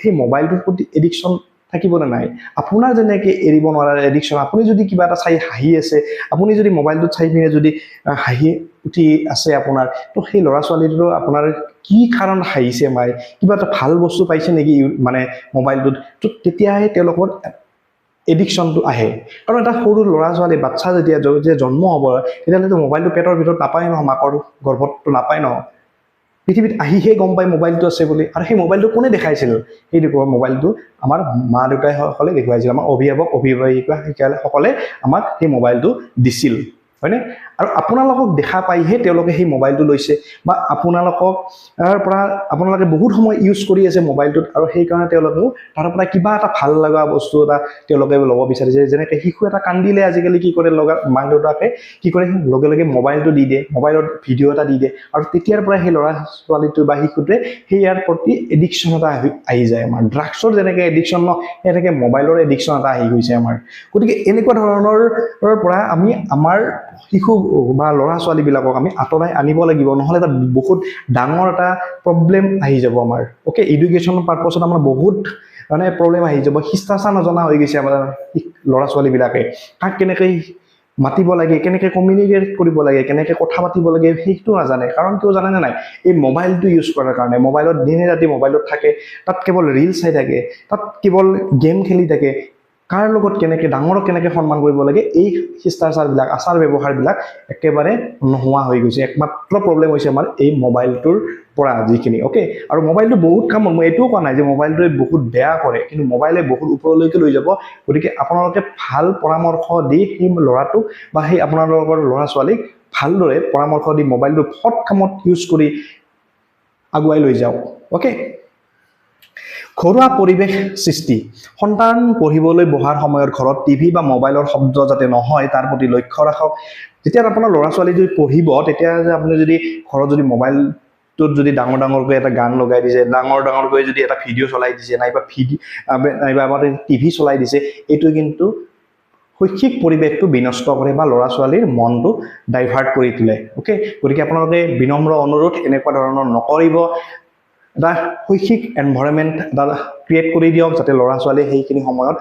সেই মোবাইলটোৰ প্ৰতি এডিকশন থাকিব নে নাই আপোনাৰ যেনেকৈ এৰিব নোৱাৰা এডিকশ্যন আপুনি যদি কিবা এটা চাই হাঁহি আছে আপুনি যদি মোবাইলটোত চাই পিনে যদি হাঁহি উঠি আছে আপোনাৰ তো সেই ল'ৰা ছোৱালীটো আপোনাৰ কি কাৰণ হাঁহিছে মাই কিবা এটা ভাল বস্তু পাইছে নেকি মানে মোবাইলটোত তো তেতিয়াহে তেওঁলোকৰ এডিকশ্যনটো আহে কাৰণ এটা সৰু ল'ৰা ছোৱালী বাচ্চা যেতিয়া জন্ম হ'ব তেতিয়াহ'লেতো মোবাইলটো পেটৰ ভিতৰত নাপায় ন মাকৰ গৰ্ভতটো নাপায় ন পৃথিৱীত আহিহে গম পায় মোবাইলটো আছে বুলি আৰু সেই মোবাইলটো কোনে দেখাইছিল সেইটো মোবাইলটো আমাৰ মা দেউতাইসকলে দেখুৱাইছিল আমাৰ অভিভাৱকসকলে আমাক সেই মোবাইলটো দিছিল হয়নে আৰু আপোনালোকক দেখা পাইহে তেওঁলোকে সেই মোবাইলটো লৈছে বা আপোনালোকক পৰা আপোনালোকে বহুত সময় ইউজ কৰি আছে মোবাইলটোত আৰু সেইকাৰণে তেওঁলোকেও তাৰ পৰা কিবা এটা ভাল লগা বস্তু এটা তেওঁলোকে ল'ব বিচাৰিছে যেনেকৈ শিশু এটা কান্দিলে আজিকালি কি কৰে মাক দেউতাকে কি কৰে লগে লগে মোবাইলটো দি দিয়ে মোবাইলত ভিডিঅ' এটা দি দিয়ে আৰু তেতিয়াৰ পৰা সেই ল'ৰা ছোৱালীটো বা শিশুটোৱে সেইয়াৰ প্ৰতি এডিকশ্যন এটা আহি যায় আমাৰ ড্ৰাগছৰ যেনেকৈ এডিকশ্যন ন তেনেকৈ মোবাইলৰ এডিকশ্যন এটা আহি গৈছে আমাৰ গতিকে এনেকুৱা ধৰণৰ পৰা আমি আমাৰ শিশু বা ল'ৰা ছোৱালীবিলাকক আমি আঁতৰাই আনিব লাগিব নহ'লে এটা বহুত ডাঙৰ এটা প্ৰব্লেম আহি যাব আমাৰ অ'কে এডুকেশ্যন পাৰ্পছত আমাৰ বহুত মানে প্ৰব্লেম আহি যাব শিষ্টাচাৰ নজনা হৈ গৈছে আমাৰ ল'ৰা ছোৱালীবিলাকে কাক কেনেকৈ মাতিব লাগে কেনেকৈ কমিউনিকেট কৰিব লাগে কেনেকৈ কথা পাতিব লাগে সেইটো নাজানে কাৰণ কিয় জানেনে নাই এই মোবাইলটো ইউজ কৰাৰ কাৰণে মোবাইলত দিনে ৰাতি মোবাইলত থাকে তাত কেৱল ৰিল চাই থাকে তাত কেৱল গেম খেলি থাকে কাৰ লগত কেনেকৈ ডাঙৰক কেনেকৈ সন্মান কৰিব লাগে এই শিষ্টাচাৰবিলাক আচাৰ ব্যৱহাৰবিলাক একেবাৰে নোহোৱা হৈ গৈছে একমাত্ৰ প্ৰব্লেম হৈছে আমাৰ এই মোবাইলটোৰ পৰা যিখিনি অ'কে আৰু মোবাইলটো বহুত কামত মই এইটোও কোৱা নাই যে মোবাইলটোৱে বহুত বেয়া কৰে কিন্তু মোবাইলে বহুত ওপৰলৈকে লৈ যাব গতিকে আপোনালোকে ভাল পৰামৰ্শ দি সেই ল'ৰাটোক বা সেই আপোনালোকৰ ল'ৰা ছোৱালীক ভালদৰে পৰামৰ্শ দি মোবাইলটো সৎ কামত ইউজ কৰি আগুৱাই লৈ যাওক অ'কে ঘৰুৱা পৰিৱেশ সৃষ্টি সন্তান পঢ়িবলৈ বহাৰ সময়ত ঘৰত টিভি বা মোবাইলৰ শব্দ যাতে নহয় তাৰ প্ৰতি লক্ষ্য ৰাখক যেতিয়া আপোনাৰ ল'ৰা ছোৱালী যদি পঢ়িব তেতিয়া আপুনি যদি ঘৰত যদি মোবাইলটোত যদি ডাঙৰকৈ এটা গান লগাই দিছে ডাঙৰকৈ যদি এটা ভিডিঅ' চলাই দিছে নাইবা আমাৰ টিভি চলাই দিছে এইটো কিন্তু শৈক্ষিক পৰিৱেশটো বিনষ্ট কৰে বা ল'ৰা ছোৱালীৰ মনটো ডাইভাৰ্ট কৰি তোলে অ'কে গতিকে আপোনালোকে বিনম্ৰ অনুৰোধ এনেকুৱা ধৰণৰ নকৰিব এটা শৈক্ষিক এনভাইৰনমেণ্ট এটা ক্ৰিয়েট কৰি দিয়ক যাতে ল'ৰা ছোৱালীয়ে সেইখিনি সময়ত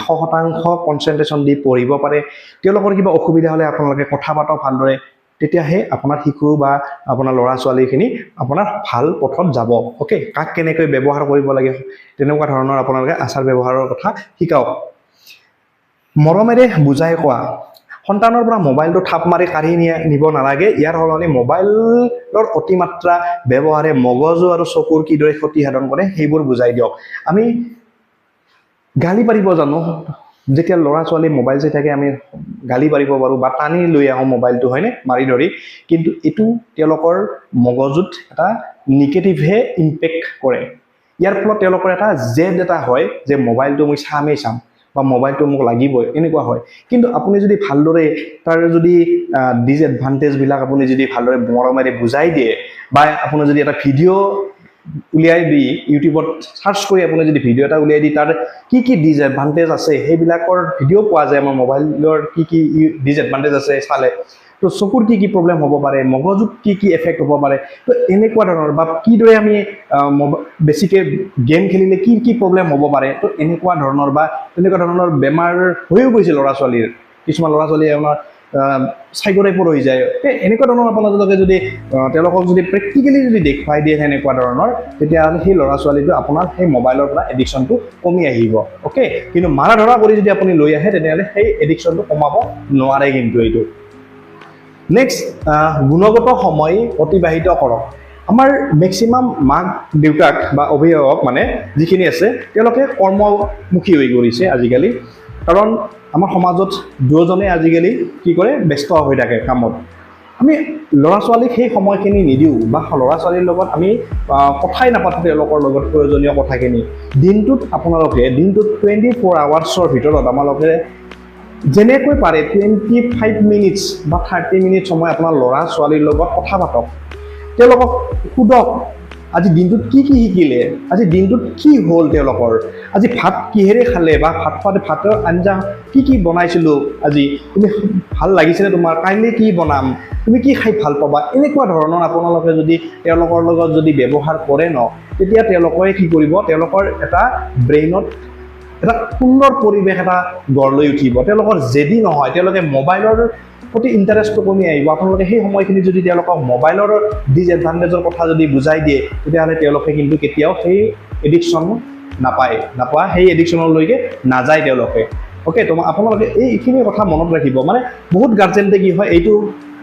100% কনচেনট্ৰেশ্যন দি পঢ়িব পাৰে তেওঁলোকৰ কিবা অসুবিধা হ'লে আপোনালোকে কথা পাতক ভালদৰে তেতিয়াহে আপোনাৰ শিশু বা আপোনাৰ ল'ৰা ছোৱালীখিনি আপোনাৰ ভাল পথত যাব অ'কে কাক কেনেকৈ ব্যৱহাৰ কৰিব লাগে তেনেকুৱা ধৰণৰ আপোনালোকে আচাৰ ব্যৱহাৰৰ কথা শিকাওক মৰমেৰে বুজাই কোৱা সন্তানৰ পৰা মোবাইলটো থাপ মাৰি কাঢ়ি নিব নালাগে ইয়াৰ সলনি মোবাইলৰ অতিমাত্ৰা ব্যৱহাৰে মগজু আৰু চকুৰ কিদৰে ক্ষতি সাধন কৰে সেইবোৰ বুজাই দিয়ক আমি গালি পাৰিব জানো যেতিয়া ল'ৰা ছোৱালী মোবাইল চাই থাকে আমি গালি পাৰিব পাৰোঁ বা টানি লৈ আহোঁ মোবাইলটো হয়নে মাৰি ধৰি কিন্তু এইটো তেওঁলোকৰ মগজুত এটা নিগেটিভহে ইম্পেক্ট কৰে ইয়াৰ ফলত তেওঁলোকৰ এটা জেদ এটা হয় যে মোবাইলটো মই চামেই চাম বা মোবাইলটো মোক লাগিবই এনেকুৱা হয় কিন্তু আপুনি যদি ভালদৰে তাৰ যদি ডিসএডভান্টেজবিলাক আপুনি যদি ভালদৰে মৰমেৰে বুজাই দিয়ে বা আপুনি যদি এটা ভিডিঅ' উলিয়াই দি ইউটিউবত সাৰ্চ কৰি আপুনি যদি ভিডিঅ' এটা উলিয়াই দি তাৰ কি ডিসএডভান্টেজ আছে সেইবিলাকৰ ভিডিঅ' পোৱা যায় আমাৰ মোবাইলৰ কি ডিসএডভান্টেজ আছে চালে তো চকুৰ কি প্ৰব্লেম হ'ব পাৰে মগজুত কি এফেক্ট হ'ব পাৰে তো এনেকুৱা ধৰণৰ বা কিদৰে আমি বেছিকৈ গেম খেলিলে কি প্ৰব্লেম হ'ব পাৰে তো এনেকুৱা ধৰণৰ বা তেনেকুৱা ধৰণৰ বেমাৰ হৈও গৈছে ল'ৰা ছোৱালীৰ কিছুমান ল'ৰা ছোৱালী আপোনাৰ চাইকো টাইপৰ হৈ যায় এনেকুৱা ধৰণৰ আপোনালোকে যদি তেওঁলোকক যদি প্ৰেক্টিকেলি যদি দেখুৱাই দিয়ে সেনেকুৱা ধৰণৰ তেতিয়াহ'লে সেই ল'ৰা ছোৱালীটো আপোনাৰ সেই মোবাইলৰ পৰা এডিকশ্যনটো কমি আহিব অ'কে কিন্তু মাৰা ধৰা কৰি যদি আপুনি লৈ আহে তেতিয়াহ'লে সেই এডিকশ্যনটো কমাব নোৱাৰে কিন্তু এইটো নেক্সট গুণগত সময় অতিবাহিত কৰক আমাৰ মেক্সিমাম মাক দেউতাক বা অভিভাৱক মানে যিখিনি আছে তেওঁলোকে কৰ্মমুখী হৈ পৰিছে আজিকালি কাৰণ আমাৰ সমাজত দুজনে আজিকালি কি কৰে ব্যস্ত হৈ থাকে কামত আমি ল'ৰা ছোৱালীক সেই সময়খিনি নিদিওঁ বা ল'ৰা ছোৱালীৰ লগত আমি কথাই নাপাতোঁ তেওঁলোকৰ লগত প্ৰয়োজনীয় কথাখিনি দিনটোত 24 আৱাৰ্ছৰ ভিতৰত আপোনালোকে যেনেকৈ পাৰে 25 মিনিটছ বা 30 মিনিট সময় আপোনাৰ ল'ৰা ছোৱালীৰ লগত কথা পাতক তেওঁলোকক সুধক আজি দিনটোত কি শিকিলে আজি দিনটোত কি হ'ল তেওঁলোকৰ আজি ভাত কিহেৰে খালে বা ভাতৰ আঞ্জা কি বনাইছিলোঁ আজি তুমি ভাল লাগিছেনে তোমাৰ কাইলৈ কি বনাম তুমি কি খাই ভাল পাবা এনেকুৱা ধৰণৰ আপোনালোকে যদি তেওঁলোকৰ লগত যদি ব্যৱহাৰ কৰে ন তেতিয়া তেওঁলোকে কি কৰিব তেওঁলোকৰ এটা ব্ৰেইনত এটা সুন্দৰ পৰিৱেশ এটা গঢ় লৈ উঠিব তেওঁলোকৰ জেদি নহয় তেওঁলোকে মোবাইলৰ প্ৰতি ইণ্টাৰেষ্টটো কমি আহিব আপোনালোকে সেই সময়খিনি যদি তেওঁলোকক মোবাইলৰ ডিসএডভান্টেজৰ কথা যদি বুজাই দিয়ে তেতিয়াহ'লে তেওঁলোকে কিন্তু কেতিয়াও সেই এডিকশ্যন নাপায় সেই এডিকশ্যনলৈকে নাযায় তেওঁলোকে ওকে তো আপোনালোকে এইখিনি কথা মনত ৰাখিব মানে বহুত গাৰ্জেণ্টে কি হয় এইটো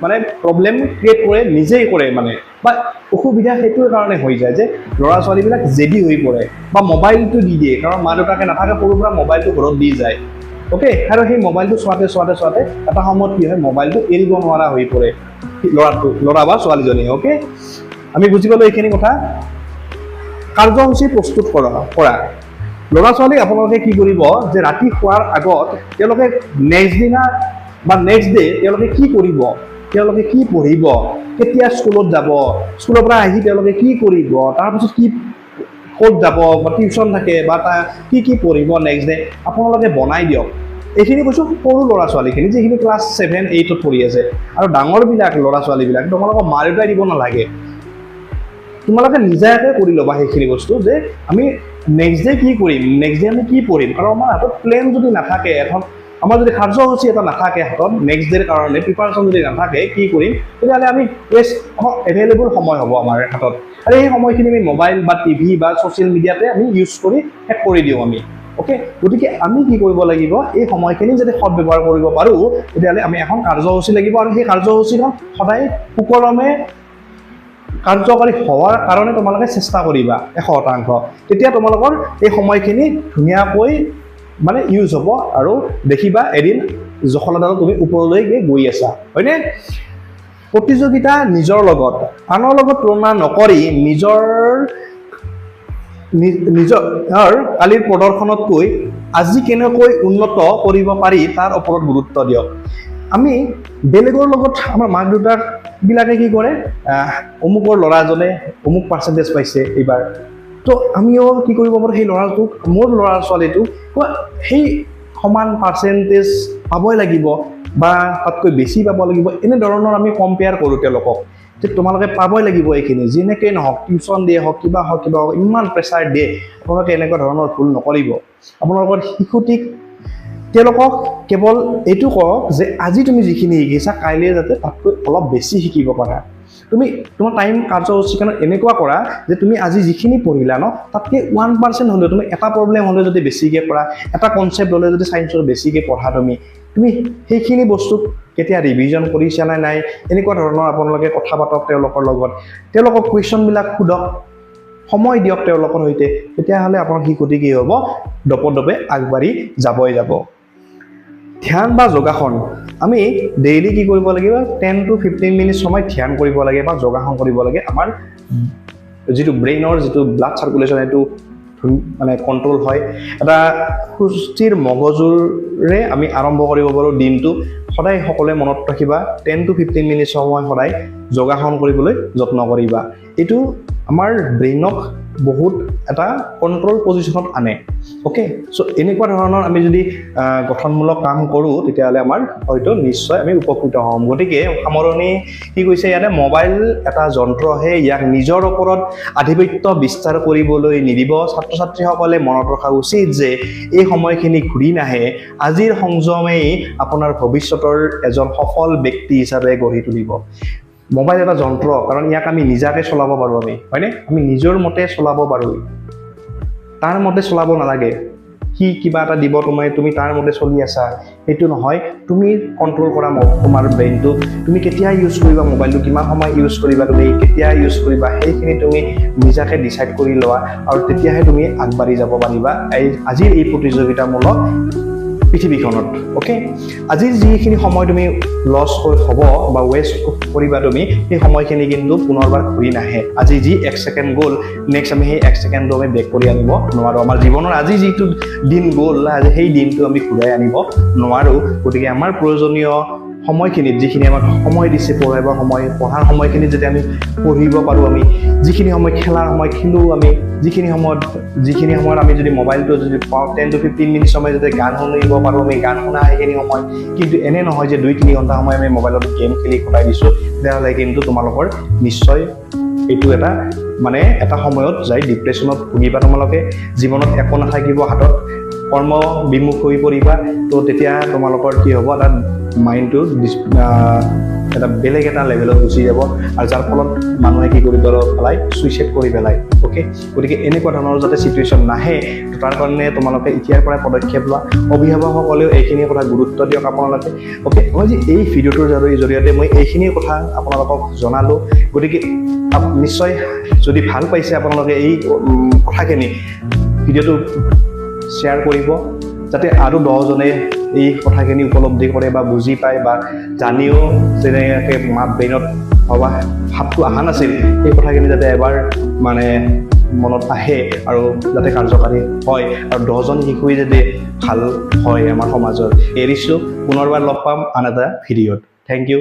মানে প্ৰব্লেম ক্ৰিয়েট কৰে নিজেই কৰে মানে বা অসুবিধা সেইটোৰ কাৰণে হৈ যায় যে ল'ৰা ছোৱালীবিলাক জেদি হৈ পৰে বা মোবাইলটো দি দিয়ে কাৰণ মা দেউতাকে নাথাকে সৰুৰ পৰা মোবাইলটো ঘৰত দি যায় ওকে আৰু সেই মোবাইলটো চোৱাতে এটা সময়ত কি হয় মোবাইলটো এৰিব নোৱাৰা হৈ পৰে ল'ৰা বা ছোৱালীজনী ওকে আমি বুজি পালো এইখিনি কথা কাৰ্যসূচী প্ৰস্তুত কৰা ল'ৰা ছোৱালীক আপোনালোকে কি কৰিব যে ৰাতি শোৱাৰ আগত তেওঁলোকে নেক্সট দিনা বা নেক্সট ডে তেওঁলোকে কি কৰিব তেওঁলোকে কি পঢ়িব কেতিয়া স্কুলত যাব স্কুলৰ পৰা আহি তেওঁলোকে কি কৰিব তাৰপিছত কি ক'ত যাব বা টিউশ্যন থাকে বা কি পঢ়িব নেক্সট ডে আপোনালোকে বনাই দিয়ক এইখিনি কৈছোঁ সৰু ল'ৰা ছোৱালীখিনি যিখিনি ক্লাছ 7, 8ত পঢ়ি আছে আৰু ডাঙৰবিলাক ল'ৰা ছোৱালীবিলাক তোমালোকক মা দেউতাই দিব নালাগে তোমালোকে নিজাকে কৰি ল'বা সেইখিনি বস্তু যে আমি নেক্সট ডে কি কৰিম নেক্সট ডে আমি কি পঢ়িম কাৰণ আমাৰ হাতত প্লেন যদি নাথাকে এখন আমাৰ যদি কাৰ্যসূচী এটা নাথাকে হাতত নেক্সট ডেৰ কাৰণে প্ৰিপাৰেশ্যন যদি নাথাকে কি কৰিম তেতিয়াহ'লে আমি এভেইলেবল সময় হ'ব আমাৰ হাতত আৰু এই সময়খিনি আমি মোবাইল বা টিভি বা ছ'চিয়েল মিডিয়াতে আমি ইউজ কৰি শেষ কৰি দিওঁ আমি ওকে গতিকে আমি কি কৰিব লাগিব এই সময়খিনি যদি সদব্যৱহাৰ কৰিব পাৰোঁ তেতিয়াহ'লে আমি এখন কাৰ্যসূচী লাগিব আৰু সেই কাৰ্যসূচীখন সদায় সুকলমে কাৰ্যকাৰী হোৱাৰ কাৰণে তোমালোকে চেষ্টা কৰিবা 100% তেতিয়া তোমালোকৰ এই সময়খিনি ধুনীয়াকৈ মানে ইউজ হ'ব আৰু দেখিবা এদিন সফলতাটো তুমি ওপৰলৈ গৈ আছা হয়নে প্ৰতিযোগিতা নিজৰ লগত আনৰ লগত তুলনা নকৰি নিজৰ কালিৰ প্ৰদৰ্শনতকৈ আজি কেনেকৈ উন্নত কৰিব পাৰি তাৰ ওপৰত গুৰুত্ব দিয়ক আমি বেলেগৰ লগত আমাৰ মাক দেউতাক বিলাকে কি কৰে অমুকৰ ল'ৰাজনে অমুক পাৰ্চেণ্টেজ পাইছে এইবাৰ তো আমিও কি কৰিব পাৰোঁ সেই ল'ৰাটোক মোৰ ল'ৰা ছোৱালীটোক সেই সমান পাৰ্চেণ্টেজ পাবই লাগিব বা তাতকৈ বেছি পাব লাগিব এনেধৰণৰ আমি কম্পেয়াৰ কৰোঁ তেওঁলোকক যে তোমালোকে পাবই লাগিব এইখিনি যেনেকৈ নহওক টিউশ্যন দিয়ে হওক কিবা হওক ইমান প্ৰেছাৰ দিয়ে আপোনালোকে এনেকুৱা ধৰণৰ ভুল নকৰিব আপোনালোকৰ শিশুটিক তেওঁলোকক কেৱল এইটো কওক যে আজি তুমি যিখিনি শিকিছা কাইলৈ যাতে তাতকৈ অলপ বেছি শিকিব পাৰা তুমি তোমাৰ টাইম কাৰ্যসূচীখনত এনেকুৱা কৰা যে তুমি আজি যিখিনি পঢ়িলা ন তাতকৈ 1% হ'লেও তুমি এটা প্ৰব্লেম হ'লে যদি বেছিকৈ পঢ়া এটা কনচেপ্ট হ'লে যদি ছায়েন্সৰ বেছিকৈ পঢ়া তুমি সেইখিনি বস্তু কেতিয়া ৰিভিজন কৰিছা নাই এনেকুৱা ধৰণৰ আপোনালোকে কথা পাতক তেওঁলোকৰ লগত তেওঁলোকক কুৱেশ্যনবিলাক সোধক সময় দিয়ক তেওঁলোকৰ সৈতে তেতিয়াহ'লে আপোনাৰ শিশুটি কি হ'ব দপদপে আগবাঢ়ি যাবই যাব ধ্যান বা যোগাসন আমি ডেইলি কি কৰিব লাগিব 10 to 15 মিনিট সময় ধ্যান কৰিব লাগে বা যোগাসন কৰিব লাগে আমাৰ যিটো ব্ৰেইনৰ যিটো ব্লাড সাৰ্কুলেশ্যন এইটো মানে কন্ট্ৰোল হয় এটা সুস্থিৰ মগজুৰে আমি আৰম্ভ কৰিব পাৰোঁ দিনটো সদায় সকলোৱে মনত ৰাখিবা 10 to 15 মিনিট সময় সদায় যোগাসন কৰিবলৈ যত্ন কৰিবা এইটো আমাৰ ব্ৰেইনক বহুত এটা কন্ট্ৰোল পজিশনত আনে ওকে সো এনেকুৱা ধৰণৰ আমি যদি গঠনমূলক কাম কৰোঁ তেতিয়াহ'লে আমাৰ হয়তো নিশ্চয় আমি উপকৃত হ'ম গতিকে সামৰণি কি কৈছে ইয়াতে মোবাইল এটা যন্ত্ৰহে ইয়াক নিজৰ ওপৰত আধিপত্য বিস্তাৰ কৰিবলৈ নিদিব ছাত্ৰ ছাত্ৰীসকলে মনত ৰখা উচিত যে এই সময়খিনি ঘূৰি নাহে আজিৰ সংযমেই আপোনাৰ ভৱিষ্যতৰ এজন সফল ব্যক্তি হিচাপে গঢ়ি তুলিব মোবাইল এটা যন্ত্ৰ কাৰণ ইয়াক আমি নিজাকে চলাব পাৰোঁ হয়নে আমি নিজৰ মতে চলাব পাৰোঁ তাৰ মতে চলাব নালাগে কি কিবা এটা দিব তুমি তাৰ মতে চলি আছা সেইটো নহয় তুমি কন্ট্ৰোল কৰা তোমাৰ ব্ৰেইনটো তুমি কেতিয়া ইউজ কৰিবা মোবাইলটো কিমান সময় ইউজ কৰিবা তুমি কেতিয়া ইউজ কৰিবা সেইখিনি তুমি নিজাকে ডিসাইড কৰি লোৱা আৰু তেতিয়াহে তুমি আগবাঢ়ি যাব পাৰিবা আজিৰ এই প্ৰতিযোগিতামূলক পৃথিৱীখনত ওকে আজি যিখিনি সময় তুমি লছ হ'ব বা ৱেষ্ট কৰিবা তুমি সেই সময়খিনি কিন্তু পুনৰবাৰ ঘূৰি নাহে আজি যি 1 সেকেন্ড গ'ল নেক্সট আমি সেই 1 সেকেন্ডটো আমি বেক কৰি আনিব নোৱাৰো আমাৰ জীৱনৰ আজি যিটো দিন গ'ল আজি সেই দিনটো আমি ঘূৰাই আনিব নোৱাৰো গতিকে আমাৰ প্ৰয়োজনীয় সময়খিনিত যিখিনি আমাক সময় দিছে পঢ়াৰ সময়খিনি যদি আমি পঢ়িব পাৰোঁ আমি যিখিনি সময় খেলাৰ সময় খেলো আমি যিখিনি সময়ত আমি যদি মোবাইলটো যদি পাওঁ 10 to 15 মিনিট সময় যদি গান শুনিব পাৰোঁ আমি গান শুনা সেইখিনি সময় কিন্তু এনে নহয় যে 2-3 ঘণ্টা সময় আমি মোবাইলত গেম খেলি কটাই দিছোঁ তেতিয়াহ'লে কিন্তু তোমালোকৰ নিশ্চয় এইটো এটা সময়ত যাই ডিপ্ৰেশ্যনত ভুগিবা তোমালোকে জীৱনত একো নাথাকিব হাতত কৰ্ম বিমুখ হৈ পৰিবা তো তেতিয়া তোমালোকৰ কি হ'ব এটা মাইণ্ডটো এটা বেলেগ এটা লেভেলত গুচি যাব আৰু যাৰ ফলত মানুহে কি কৰি পেলাই ছুইচাইড কৰি পেলাই অ'কে গতিকে এনেকুৱা ধৰণৰ যাতে চিটুৱেশ্যন নাহে তো তাৰ কাৰণে তোমালোকে এতিয়াৰ পৰাই পদক্ষেপ লোৱা অভিভাৱকসকলেও এইখিনি কথা গুৰুত্ব দিয়ক আপোনালোকে অ'কে মই যে এই ভিডিঅ'টোৰ জৰিয়তে মই এইখিনি কথা আপোনালোকক জনালোঁ গতিকে নিশ্চয় যদি ভাল পাইছে আপোনালোকে এই কথাখিনি ভিডিঅ'টো শ্বেয়াৰ কৰিব যাতে আৰু 10জনে এই কথাখিনি উপলব্ধি কৰে বা বুজি পায় বা জানিও যেনেকৈ ব্ৰেইনত ভবা ভাৱটো অহা নাছিল সেই কথাখিনি যাতে এবাৰ মানে মনত আহে আৰু যাতে কাৰ্যকাৰী হয় আৰু 10জন শিশুৱে যাতে ভাল হয় আমাৰ সমাজত এৰিছোঁ পুনৰবাৰ লগ পাম আন এটা ভিডিঅ'ত থেংক ইউ